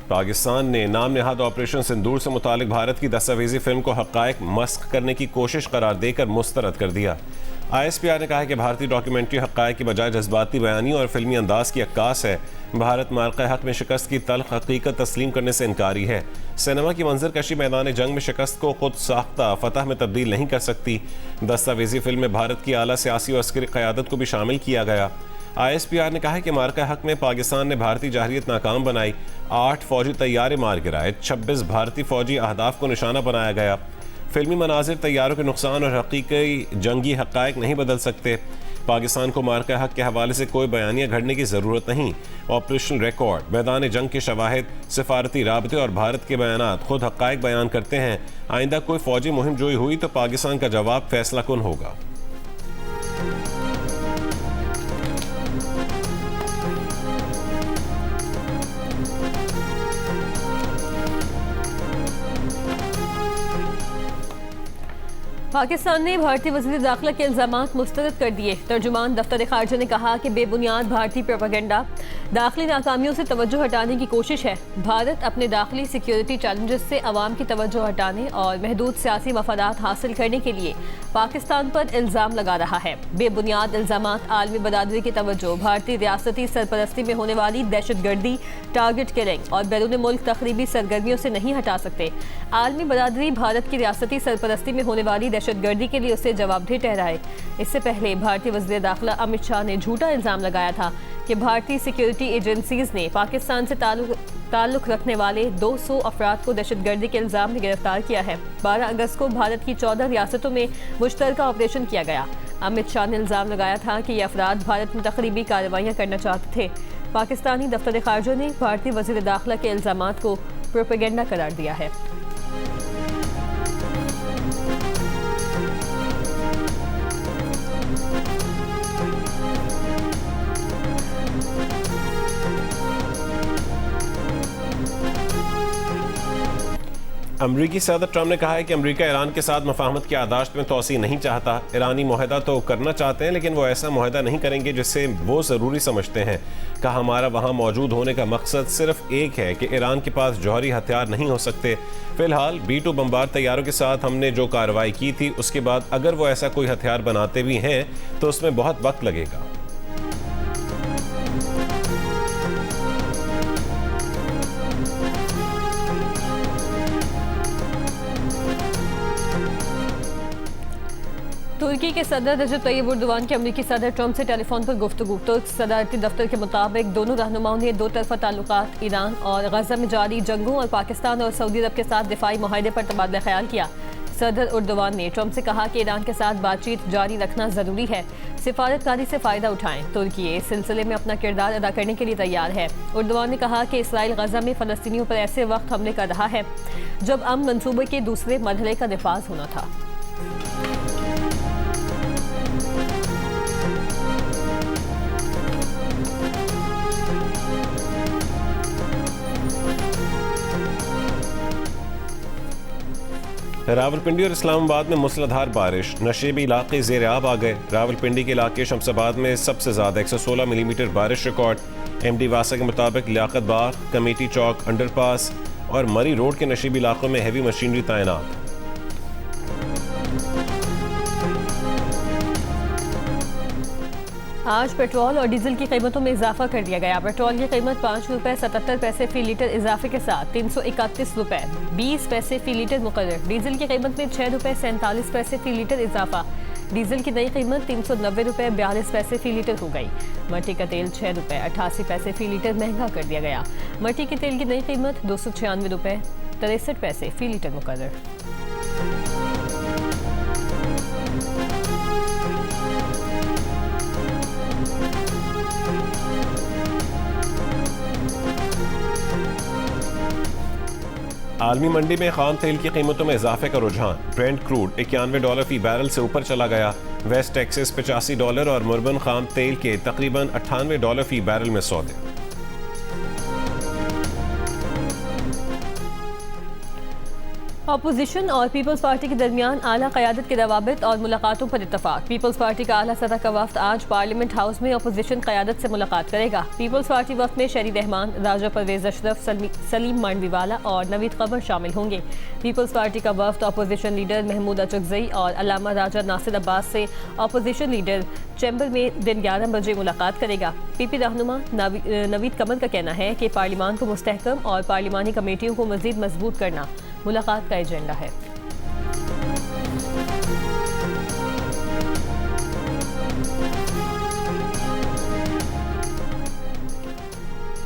पाकिस्तान ने नाम नहाद ऑपरेशन सिंदूर से मुतालिक भारत की दस्तावेजी फिल्म को हक़ाइक़ मस्क करने की कोशिश करार देकर मुस्तरद कर दिया। ISPR ने कहा है कि भारतीय डॉक्यूमेंट्री हक़ाइक़ की बजाय जज्बाती बयानी और फिल्मी अंदाज की अक्कास है। भारत मार्का हक़ में शिकस्त की तल्ख़ हकीकत तस्लीम करने से इनकारी है। सिनेमा की मंजर कशी मैदान जंग में शिकस्त को खुद साख्ता फतह में तब्दील नहीं कर सकती। दस्तावेजी फिल्म में भारत की आला सियासी और अस्करी क़यादत को भी शामिल किया गया। ISPR ने कहा है कि मार्का हक़ में पाकिस्तान ने भारतीय जाहिरियत नाकाम बनाई। 8 फौजी तैयारे मार गिराए, 26 भारतीय फौजी अहदाफ को निशाना बनाया गया। फिल्मी मनाजिर तैयारों के नुकसान और हकीकी जंगी हक़ाइक़ नहीं बदल सकते। पाकिस्तान को मार्का हक़ के हवाले से कोई बयानियाँ घड़ने की ज़रूरत नहीं। ऑपरेशनल रिकॉर्ड, मैदान जंग के शवाहिद, सिफारती राबते और भारत के बयानात खुद हक़ाइक़ बयान करते हैं। आइंदा कोई फौजी मुहिम जोई हुई तो पाकिस्तान का जवाब फैसला कुन होगा। पाकिस्तान ने भारतीय वज़ीर दाखिला के इल्ज़ामात मुस्तरद कर दिए। तर्जुमान दफ्तर ख़ारजा ने कहा कि बेबुनियाद भारतीय प्रोपेगेंडा दाखिली नाकामियों से तवज्जो हटाने की कोशिश है। भारत अपने दाखिली सिक्योरिटी चैलेंजेस से अवाम की तवज्जो हटाने और महदूद सियासी मफादात हासिल करने के लिए पाकिस्तान पर इल्ज़ाम लगा रहा है। बेबुनियाद इल्ज़ामात आलमी बरादरी की तवज्जो भारतीय रियासती सरपरस्ती में होने वाली दहशतगर्दी, टारगेट किलिंग और बैरून मुल्क तखरीबी सरगर्मियों से नहीं हटा सकते। आलमी बरादरी भारत की रियासती सरपरस्ती में होने वाली दहशतगर्दी के लिए उसे जवाबदेह ठहराए। इससे पहले भारतीय वज़ीर दाखिला अमित शाह ने झूठा इल्ज़ाम लगाया था कि भारतीय सिक्योरिटी एजेंसीज ने पाकिस्तान से ताल्लुक़ रखने वाले 200 अफराद को दहशतगर्दी के इल्ज़ाम में गिरफ्तार किया है। 12 अगस्त को भारत की 14 रियासतों में मुश्तरका ऑपरेशन किया गया। अमित शाह ने इल्ज़ाम लगाया था कि ये अफराद भारत में तखरीबी कार्रवाइयाँ करना चाहते थे। पाकिस्तानी दफ्तर ख़ारजा ने भारतीय वज़ीर दाखिला के इल्ज़ामात को प्रोपेगेंडा करार दिया है। अमरीकी सदर ट्रंप ने कहा है कि अमरीका ईरान के साथ मफाहमत की आदाश्त में तोसी नहीं चाहता। ईरानी मुआहदा तो करना चाहते हैं लेकिन वो ऐसा मुआहदा नहीं करेंगे जिससे वो ज़रूरी समझते हैं। कहा हमारा वहाँ मौजूद होने का मकसद सिर्फ एक है कि ईरान के पास जौहरी हथियार नहीं हो सकते। फ़िलहाल B-2 बमबार तैयारों के साथ हमने जो कार्रवाई की थी उसके बाद अगर वो ऐसा कोई हथियार बनाते भी हैं तो उसमें बहुत वक्त लगेगा। तुर्की के सदर रजब तैयब एर्दोगान के अमरीकी सदर ट्रंप से टेलीफोन पर गुफ्तगू। तुर्क सदारती दफ्तर के मुताबिक दोनों रहनुमाओं ने दो तरफा ताल्लुकात, ईरान और गजा में जारी जंगों और पाकिस्तान और सऊदी अरब के साथ दिफाई मुआहदे पर तबादला ख्याल किया। सदर एर्दोगान ने ट्रंप से कहा कि ईरान के साथ बातचीत जारी रखना ज़रूरी है, सिफारतकारी से फ़ायदा उठाएं। तुर्की इस सिलसिले में अपना किरदार अदा करने के लिए तैयार है। एर्दोगान ने कहा कि इसराइल गजा में फ़लस्तीनियों पर ऐसे वक्त हमले कर रहा है जब अमन मंसूबे के दूसरे मरहले का नफाज होना था। रावलपिंडी और इस्लामाबाद में मूसलाधार बारिश, नशेबी इलाके ज़ेर आब आ गए। रावलपिंडी के इलाके शमसाबाद में सबसे ज़्यादा 116 मिलीमीटर बारिश रिकॉर्ड। MD वासा के मुताबिक लियाकत बाग, कमेटी चौक, अंडरपास और मरी रोड के नशेबी इलाकों में हैवी मशीनरी तैनात। आज पेट्रोल और डीजल की कीमतों में इजाफा कर दिया गया। पेट्रोल की कीमत 5 रुपये 77 पैसे फी लीटर इजाफे के साथ 331 रुपये 20 पैसे फी लीटर मुकर्रर। डीजल की कीमत में 6 रुपये 47 पैसे फी लीटर इजाफा। डीजल की नई कीमत 390 रुपये 42 पैसे फी लीटर हो गई। मट्टी का तेल 6 रुपये 88 पैसे फी लीटर महंगा कर दिया गया। मट्टी के तेल की नई कीमत 296 रुपये 63 पैसे फी लीटर मुकर्रर। आलमी मंडी में खाम तेल की कीमतों में इजाफे का रुझान। ब्रेंट क्रूड $91 फी बैरल से ऊपर चला गया। वेस्ट टेक्सास $85 और मुर्बन खाम तेल के तकरीबन $98 फी बैरल में सौदे। अपोजिशन और पीपल्स पार्टी के दरमियान आला क़यादत के रवाबित और मुलाकातों पर इत्तफाक। पीपल्स पार्टी का आला सतह का वफ्द आज पार्लियामेंट हाउस में अपोजिशन क़यादत से मुलाकात करेगा। पीपल्स पार्टी वफ्द में शरी रहमान, राजा परवेज अशरफ, सलीम मांडवीवाला और नवीद कमर शामिल होंगे। पीपल्स पार्टी का वफ्द अपोजिशन लीडर महमूद अचकजई और अल्लामा राजा नासिर अब्बास से अपोजिशन लीडर चैम्बर में दिन 11 बजे मुलाकात करेगा। पीपी रहनुमा नवीद कमर का कहना है कि पार्लियामान को मुस्तहकम और पार्लिमानी कमेटियों को मज़ीद मजबूत करना मुलाकात का एजेंडा है।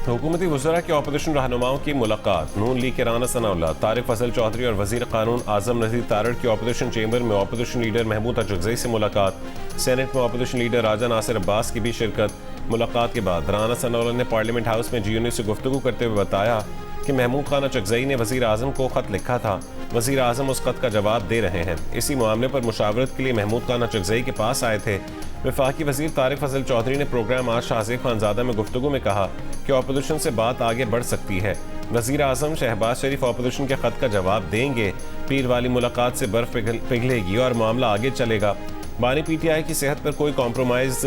हुकूमती वज़रा के अपोजिशन रहनुमाओं की मुलाकात। नून लीग के राना सनाउल्लाह, तारिक फजल चौधरी और वज़ीर कानून आज़म नज़ीर तारड़ की अपोजिशन चैम्बर में अपोजिशन लीडर महमूद अचकजई से मुलाकात। सेनेट में अपोजिशन लीडर राजा नासिर अब्बास की भी शिरकत। मुलाकात के बाद राना सनाउल्लाह ने पार्लियामेंट हाउस में GNU से गुफ्तगू करते हुए बताया कि महमूद खान अचकजई ने वज़ीर आज़म को ख़त लिखा था। वज़ीर आज़म उस ख़त का जवाब दे रहे हैं। इसी मामले पर मुशावरत के लिए महमूद खान अचकजई के पास आए थे। वफाकी वज़ीर तारिक फजल चौधरी ने प्रोग्राम आज शाहज़ेब खानज़ादा में गुफ्तगू में कहा कि अपोजिशन से बात आगे बढ़ सकती है। वज़ीर आज़म शहबाज शरीफ अपोजिशन के ख़त का जवाब देंगे। पीर वाली मुलाकात से बर्फ पिघलेगी और मामला आगे चलेगा। बानी PTI की सेहत पर कोई कॉम्प्रोमाइज़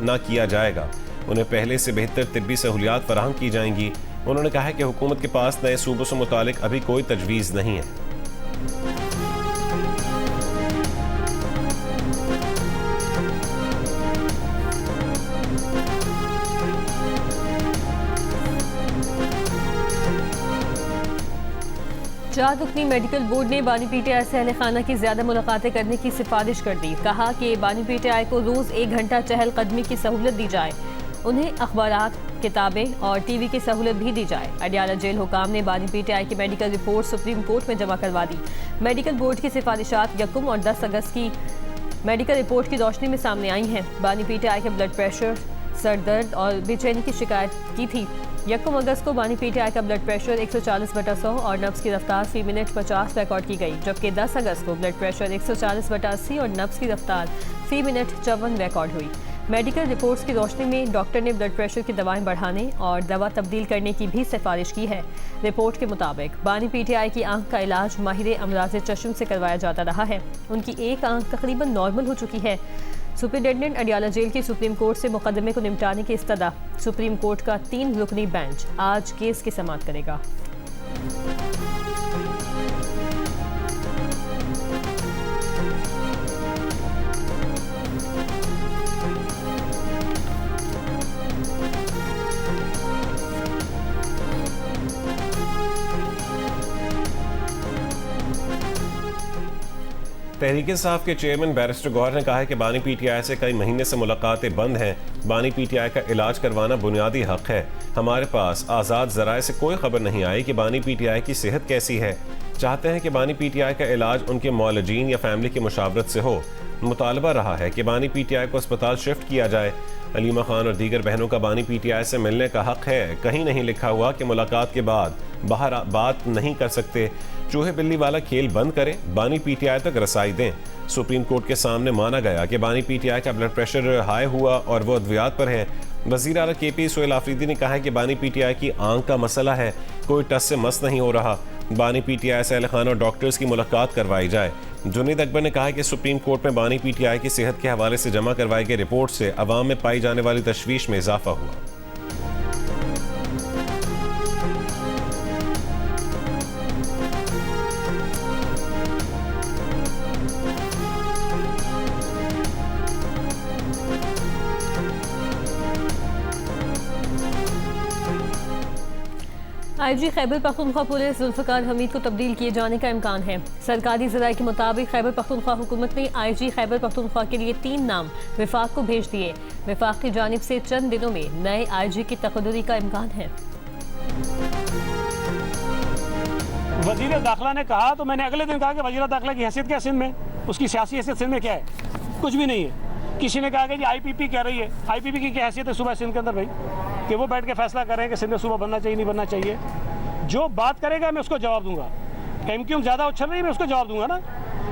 ना किया जाएगा। उन्हें पहले से बेहतर तिब्बी सहूलियात फराहम की जाएंगी। उन्होंने कहा है कि हुकूमत के पास नए सूबों से मुतालिक अभी कोई तजवीज़ नहीं है। चार रुकनी मेडिकल बोर्ड ने बानी PTI से अहले खाना की ज़्यादा मुलाकातें करने की सिफारिश कर दी। कहा कि बानी PTI को रोज़ 1 घंटा चहलकदमी की सहूलत दी जाए। उन्हें अखबारात, किताबें और TV की सहूलत भी दी जाए। अडियाला जेल हुकाम ने बानी PTI की मेडिकल रिपोर्ट सुप्रीम कोर्ट में जमा करवा दी। मेडिकल बोर्ड की सिफारिशात 1 और 10 अगस्त की मेडिकल रिपोर्ट की रोशनी में सामने आई हैं। बानी PTI के ब्लड प्रेशर, सर दर्द और बेचैनी की शिकायत की थी। 1 अगस्त को बानी PTI का ब्लड प्रेशर 140/100 और नब्ज़ की रफ्तार फी मिनट 50 रिकॉर्ड की गई, जबकि 10 अगस्त को ब्लड प्रेशर 140/80 और नब्ज़ की रफ्तार फी मिनट 54 रिकॉर्ड हुई। मेडिकल रिपोर्ट्स की रोशनी में डॉक्टर ने ब्लड प्रेशर की दवाएं बढ़ाने और दवा तब्दील करने की भी सिफारिश की है। रिपोर्ट के मुताबिक बानी PTI की आंख का इलाज माहिर अमराज चश्म से करवाया जाता रहा है। उनकी एक आंख तकरीबन नॉर्मल हो चुकी है। सुपरिटेंडेंट अडियाला जेल की सुप्रीम कोर्ट से मुकदमे को निपटाने की इस्तदा। सुप्रीम कोर्ट का 3 रुकनी बेंच आज केस की समाअत करेगा। तहरीक-ए-इंसाफ के चेयरमैन बैरिस्टर गौहर ने कहा है कि बानी PTI से कई महीने से मुलाकातें बंद हैं। बानी PTI का इलाज करवाना बुनियादी हक है। हमारे पास आज़ाद ज़राए से कोई खबर नहीं आई कि बानी PTI की सेहत कैसी है। चाहते हैं कि बानी PTI का इलाज उनके मौलजीन या फैमिली की मुशावरत से हो। मुतालबा रहा है कि बानी PTI को अस्पताल शिफ्ट किया जाए। अलीमा खान और दीगर बहनों का बानी PTI से मिलने का हक है। कहीं नहीं लिखा हुआ कि मुलाकात के बाद बाहर बात नहीं कर सकते। चूहे बिल्ली वाला खेल बंद करें, बानी PTI तक रसाई दें। सुप्रीम कोर्ट के सामने माना गया कि बानी PTI का ब्लड प्रेशर हाई हुआ और वो अद्वियात पर है। वज़ीर आला KP सोहेल आफरीदी ने कहा है कि बानी PTI की आंख का मसला है, कोई टस से मस नहीं हो रहा। बानी PTI से अहले खाना और डॉक्टर्स की मुलाकात करवाई जाए। जुनीद अकबर ने कहा कि सुप्रीम कोर्ट में बानी PTI की सेहत के हवाले से जमा करवाई गई रिपोर्ट से अवाम में पाई जाने वाली तशवीश में इजाफा हुआ। IG खैबर पख्तूनख्वा पुलिस जुल्फ़िकार हमीद को तब्दील किए जाने का इम्कान है। सरकारी ज़राए के मुताबिक खैबर पख्तूनख्वा हुकूमत ने IG खैबर पख्तूनख्वा के लिए 3 नाम वफाक को भेज दिए। वफाक की जानिब से चंद दिनों में नए IG की तकदीरी का इम्कान है। वज़ीर दाखिला ने कहा तो मैंने अगले दिन कहा कि वज़ीर दाखिला की हैसियत क्या सिंध में, उसकी सियासी हैसियत सिंध में क्या है? कुछ भी नहीं है। किसी ने कहा कि जी IPP कह रही है। IPP की क्या हैसियत है सुबह सिंध के अंदर भाई, कि वो बैठ के फैसला करें कि सिंध में सूबा बनना चाहिए नहीं बनना चाहिए। जो बात करेगा मैं उसको जवाब दूंगा। MQ ज़्यादा उछल रही है, मैं उसको जवाब दूंगा ना।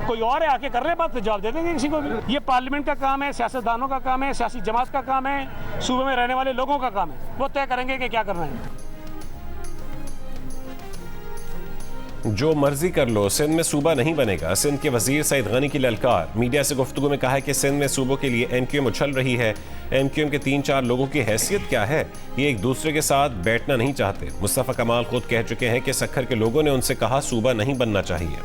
कोई और है आके कर रहे बात तो जवाब दे देंगे किसी को भी। ये पार्लियामेंट का काम है, सियासतदानों का काम है, सियासी जमात का काम है, सूबे में रहने वाले लोगों का काम है। वो तय करेंगे कि क्या करना है। जो मर्जी कर लो, सिंध में सूबा नहीं बनेगा। सिंध के वजीर सईद गनी की ललकार। मीडिया से गुफ्तगू में कहा है कि सिंध में सूबों के लिए एमक्यूएम उछल रही है। एमक्यूएम के 3-4 लोगों की हैसियत क्या है, ये एक दूसरे के साथ बैठना नहीं चाहते। मुस्तफ़ा कमाल खुद कह चुके हैं कि सक्खर के लोगों ने उनसे कहा सूबा नहीं बनना चाहिए।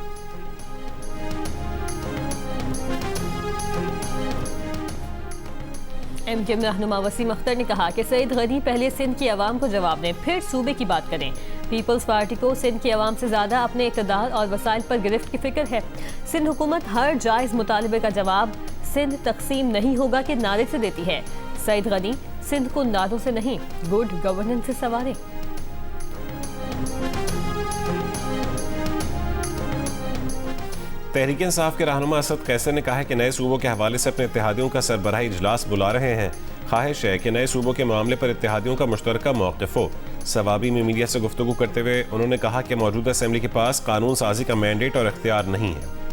एमक्यूएम रहनुमा वसीम अख्तर ने कहा कि सईद गनी पहले सिंध की आवाम को जवाब दें, फिर सूबे की बात करें। पीपल्स पार्टी को सिंध की आवाम से ज़्यादा अपने इक़्तिदार और वसाइल पर गिरफ्त की फिक्र है। सिंध हुकूमत हर जायज़ मुतालबे का जवाब सिंध तकसीम नहीं होगा के नारे से देती है। सईद गनी सिंध को नादों से नहीं, गुड गवर्नेंस से संवारें। तहरीक इंसाफ के रहनुमा असद कैसर ने कहा है कि नए सूबों के हवाले से अपने इत्तेहादियों का सरबराही इजलास बुला रहे हैं। ख्वाहिश है कि नए सूबों के मामले पर इत्तेहादियों का मुश्तरका मौक़िफ़ हो। सवाबी में मीडिया से गुफ्तगू करते हुए उन्होंने कहा कि मौजूदा असेंबली के पास कानून साजी का मैंडेट और इख्तियार नहीं है।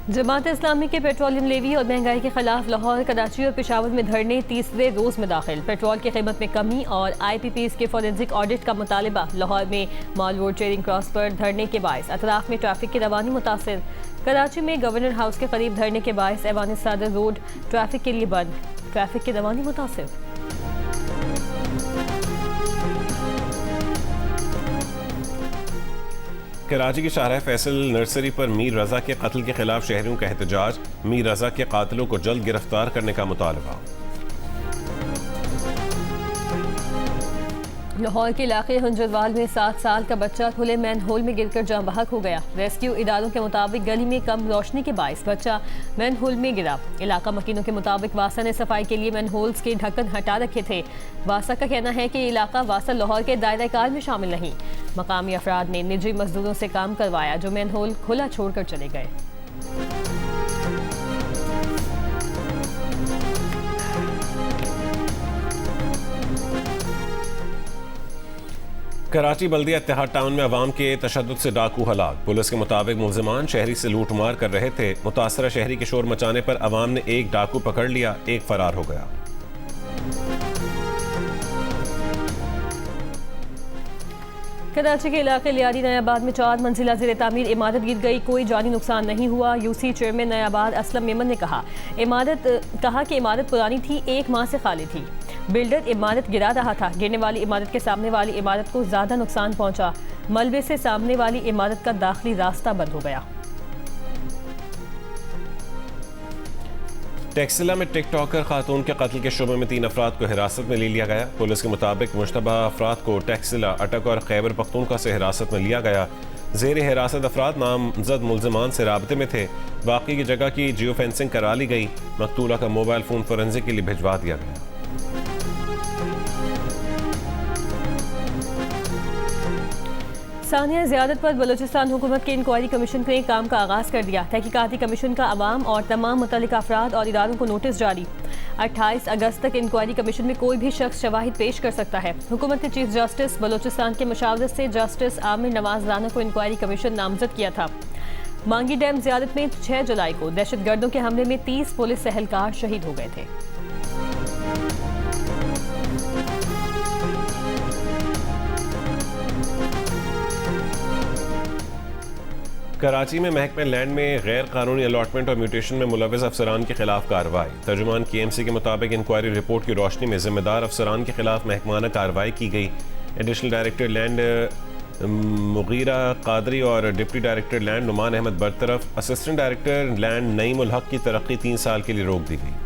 जमात इस्लामी के पेट्रोलियम लेवी और महंगाई के खिलाफ लाहौर, कराची और पेशावर में धरने 30वें रोज में दाखिल। पेट्रोल की कीमत में कमी और IPPs के फॉरेंसिक ऑडिट का मुतालिबा। लाहौर में मॉल रोड चेयरिंग क्रॉस पर धरने के बायस अतराफ में ट्रैफिक की रवानी मुतासिर। कराची में गवर्नर हाउस के करीब धरने के बायस ऐवान सादर रोड ट्रैफिक के लिए बंद, ट्रैफिक की रवानी मुतासिर। कराची की शाहराह फैसल नर्सरी पर मीर रजा के कत्ल के खिलाफ शहरियों का एहतजाज। मीर रजा के कातिलों को जल्द गिरफ्तार करने का मुतालबा। लाहौर के इलाके हंजरवाल में 7 साल का बच्चा खुले मैन होल में गिरकर जाँ बहक हो गया। रेस्क्यू इदारों के मुताबिक गली में कम रोशनी के बायस बच्चा मैन होल में गिरा। इलाका मकीनों के मुताबिक वासा ने सफाई के लिए मैन होल्स के ढक्कन हटा रखे थे। वासा का कहना है कि इलाका वासा लाहौर के दायरा कार में शामिल नहीं। मकामी अफराद ने निजी मजदूरों से काम करवाया जो मैन होल खुला छोड़कर चले गए। कराची बल्दिया इत्तेहाद टाउन में अवाम के तशद्दुद से डाकू हलाक। पुलिस के मुताबिक मुल्जिमान शहरी से लूटमार कर रहे थे। मुतासरा शहरी के शोर मचाने पर अवाम ने एक डाकू पकड़ लिया, एक फरार हो गया। कराची के इलाके लियारी नयाबाद में 4 मंजिला ज़ेर तामीर इमारत गिर गई, कोई जानी नुकसान नहीं हुआ। यूसी चेयरमैन नयाबाद असलम मेमन ने कहा कि इमारत पुरानी थी, 1 माह से खाली थी। बिल्डर इमारत गिरा रहा था। गिरने वाली इमारत के सामने वाली इमारत को ज़्यादा नुकसान पहुंचा। मलबे से सामने वाली इमारत का दाखिली रास्ता बंद हो गया। टेक्सिला में टिकटॉकर खातून के कत्ल के शुबे में 3 अफराद को हिरासत में ले लिया गया। पुलिस के मुताबिक मुश्तबा अफराद को टेक्सिला, अटक और खैबर पख्तूनख्वा से हिरासत में लिया गया। ज़ेर हिरासत अफराद नामजद मुल्जिमान से राबते में थे। बाकी की जगह की जियो फेंसिंग करा ली गई। मकतूला का मोबाइल फ़ोन फोरेंसिक के लिए भिजवा दिया गया। सानिया ज़ियादत पर बलूचिस्तान हुकूमत के इंक्वायरी कमीशन ने काम का आगाज़ कर दिया। तहकीकाती कमीशन का अवाम और तमाम मुतल्लिका अफराद और इदारों को नोटिस जारी। 28 अगस्त तक इंक्वायरी कमीशन में कोई भी शख्स शवाहिद पेश कर सकता है। हुकूमत ने चीफ जस्टिस बलूचिस्तान के मशावरत से जस्टिस आमिर नवाज राना को इंक्वायरी कमीशन नामजद किया था। मांगी डैम ज़ियादत में 6 जुलाई को दहशतगर्दों के हमले में 30 पुलिस एहलकार शहीद हो गए थे। कराची में महकमे लैंड में गैर कानूनी अलॉटमेंट और म्यूटेशन में मुलविस अफसरान के खिलाफ कार्रवाई। तर्जुमान KMC के मुताबिक इंक्वायरी रिपोर्ट की रोशनी में जिम्मेदार अफसरान के खिलाफ महकमाना कार्रवाई की गई। Additional director land Mughira Qadri और deputy director land Noman Ahmed बरतरफ। Assistant director land Naeem ul Haq की तरक्की 3 साल के लिए रोक दी गई।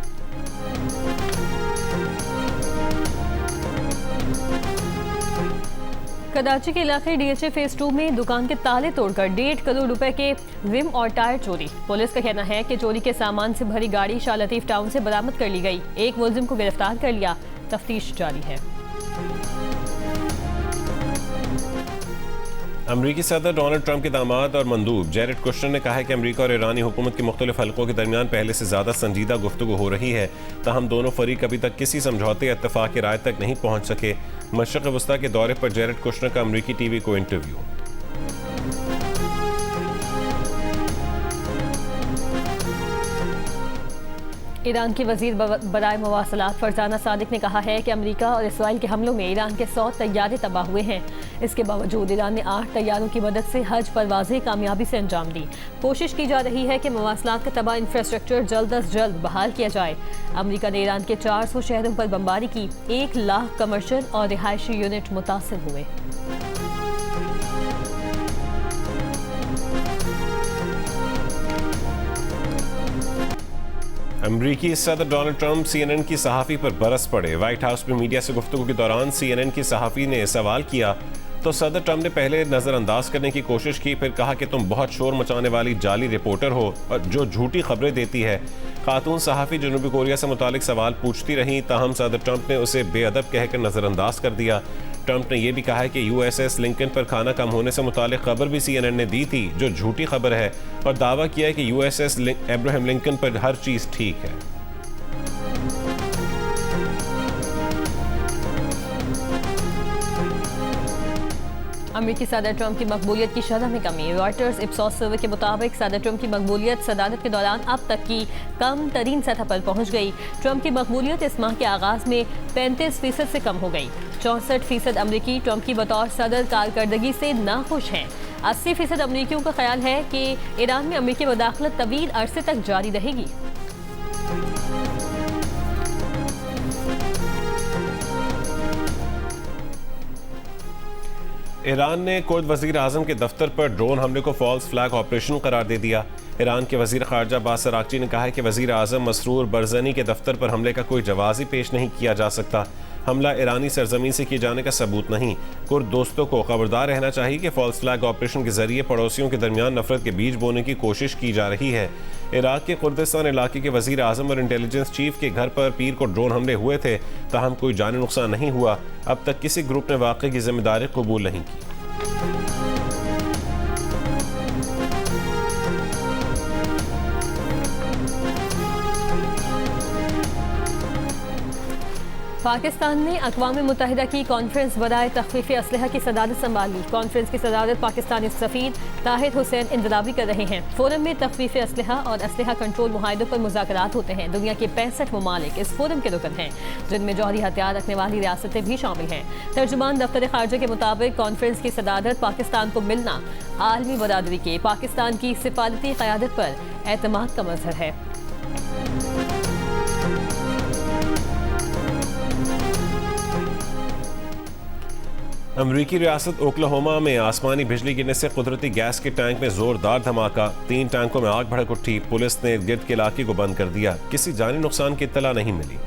कराची के इलाके DHA फेज 2 में दुकान के ताले तोड़कर 1.5 करोड़ रुपए के रिम और टायर चोरी। पुलिस का कहना है कि चोरी के सामान से भरी गाड़ी शाह लतीफ टाउन से बरामद कर ली गई। एक मुलजिम को गिरफ्तार कर लिया, तफ्तीश जारी है। अमरीकी सदर डोनाल्ड ट्रंप के दामाद और मंदूब जैरेड कुशनर ने कहा है कि अमरीका और ईरानी हुकूमत के मुख्तलिफ हलकों के दरमियान पहले से ज़्यादा संजीदा गुफ्तगू हो रही है, ताहम दोनों फरीक अभी तक किसी समझौते या इत्तफाक की राय तक नहीं पहुँच सके। मशरक़ वस्ता के दौरे पर जैरेड कुशनर का अमरीकी TV को इंटरव्यू। ईरान के वजीर बराए मवासलात फरजाना सादिक ने कहा है कि अमेरिका और इसराइल के हमलों में ईरान के 100 तैयारे तबाह हुए हैं। इसके बावजूद ईरान ने 8 तैयारों की मदद से हज परवाजें कामयाबी से अंजाम दी। कोशिश की जा रही है कि मवासलात का तबाह इंफ्रास्ट्रक्चर जल्द अज जल्द बहाल किया जाए। अमेरिका ने ईरान के 400 शहरों पर बमबारी की। 1 लाख कमर्शियल और रिहायशी यूनिट मुतासिर हुए। अमरीकी सदर डोनाल्ड ट्रंप CNN की सहाफ़ी पर बरस पड़े। व्हाइट हाउस में मीडिया से गुफ्तगू के दौरान CNN की सहाफ़ी ने सवाल किया तो सदर ट्रंप ने पहले नज़रअंदाज करने की कोशिश की, फिर कहा कि तुम बहुत शोर मचाने वाली जाली रिपोर्टर हो और जो झूठी खबरें देती है। खातून सहाफ़ी जनूबी कोरिया से मुतालिक सवाल पूछती रहीं, ताहम सदर ट्रंप ने उसे बेअदब कहकर नज़रअंदाज कर दिया। ट्रंप ने यह भी कहा है कि USS लिंकन पर खाना कम होने से मुतालिक खबर भी CNN ने दी थी, जो झूठी खबर है, और दावा किया है कि USS अब्राहम लिंकन पर हर चीज़ ठीक है। अमेरिकी सदर ट्रंप की मकबूलियत की शरह में कमी। रॉयटर्स इप्सॉस सर्वे के मुताबिक सदर ट्रंप की मकबूलियत सदारत के दौरान अब तक की कम तरीन सतह पर पहुंच गई। ट्रंप की मकबूलियत इस माह के आगाज में 35% से कम हो गई। 64% अमरीकी ट्रंप की बतौर सदर कारकर्दगी से नाखुश हैं। 80% अमरीकियों का ख्याल है कि ईरान में अमरीकी मुदाखलत तवील अरसे तक जारी रहेगी। ईरान ने कुर्द वज़ीर आज़म के दफ्तर पर ड्रोन हमले को फॉल्स फ्लैग ऑपरेशन करार दे दिया। ईरान के वज़ीर ख़ारजा अब्बास अराग़ची ने कहा है कि वज़ीर आज़म मसरूर बरज़नी के दफ्तर पर हमले का कोई जवाब ही पेश नहीं किया जा सकता। हमला ईरानी सरजमीन से किए जाने का सबूत नहीं। कुर्द दोस्तों को खबरदार रहना चाहिए कि फॉल्स फ्लैग ऑपरेशन के जरिए पड़ोसियों के दरमियान नफरत के बीज बोने की कोशिश की जा रही है। इराक के कुर्दिस्तान इलाके के वज़ीर आज़म और इंटेलिजेंस चीफ के घर पर पीर को ड्रोन हमले हुए थे, ताहम कोई जानी नुकसान नहीं हुआ। अब तक किसी ग्रुप ने वाक़े की जिम्मेदारी कबूल नहीं की। पाकिस्तान ने अक़वाम मुत्तहिदा की कॉन्फ्रेंस बराए तख़फ़ीफ़ असलहा की सदारत संभाली। कॉन्फ्रेंस की सदारत पाकिस्तानी सफ़ीर ताहिर हुसैन इंदराबी कर रहे हैं। फोरम में तख़फ़ीफ़ असलहा और असलहा कंट्रोल मुआहदों पर मुज़ाकरात होते हैं। दुनिया के 65 ममालिक इस फोरम के रुकन हैं, जिनमें जौहरी हथियार रखने वाली रियासतें भी शामिल हैं। तर्जुमान दफ्तर ख़ारजा के मुताबिक कॉन्फ्रेंस की सदारत पाकिस्तान को मिलना आलमी बरादरी के पाकिस्तान की सिफारती क़यादत पर एतमाद का मज़हर है। अमरीकी रियासत ओक्लाहोमा में आसमानी बिजली गिरने से कुदरती गैस के टैंक में जोरदार धमाका। 3 टैंकों में आग भड़क उठी। पुलिस ने गिर्द के इलाके को बंद कर दिया। किसी जानी नुकसान की इत्तला नहीं मिली।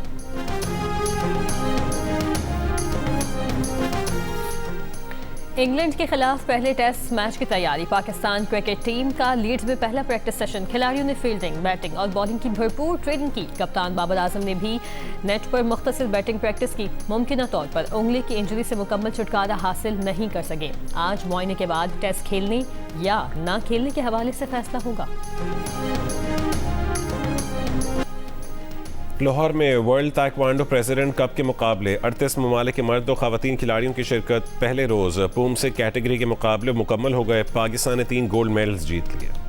इंग्लैंड के खिलाफ पहले टेस्ट मैच की तैयारी। पाकिस्तान क्रिकेट टीम का लीड्स में पहला प्रैक्टिस सेशन। खिलाड़ियों ने फील्डिंग, बैटिंग और बॉलिंग की भरपूर ट्रेनिंग की। कप्तान बाबर आजम ने भी नेट पर मुख्तसर बैटिंग प्रैक्टिस की। मुमकिना तौर पर उंगली की इंजरी से मुकम्मल छुटकारा हासिल नहीं कर सके। आज मुआयने के बाद टेस्ट खेलने या ना खेलने के हवाले से फैसला होगा। लाहौर में वर्ल्ड ताइक्वांडो प्रेसिडेंट कप के मुकाबले 38 ममालिक के मर्द और ख़वातीन खिलाड़ियों की शिरकत। पहले रोज़ पूम से कैटेगरी के मुकाबले मुकम्मल हो गए। पाकिस्तान ने 3 गोल्ड मेडल्स जीत लिए।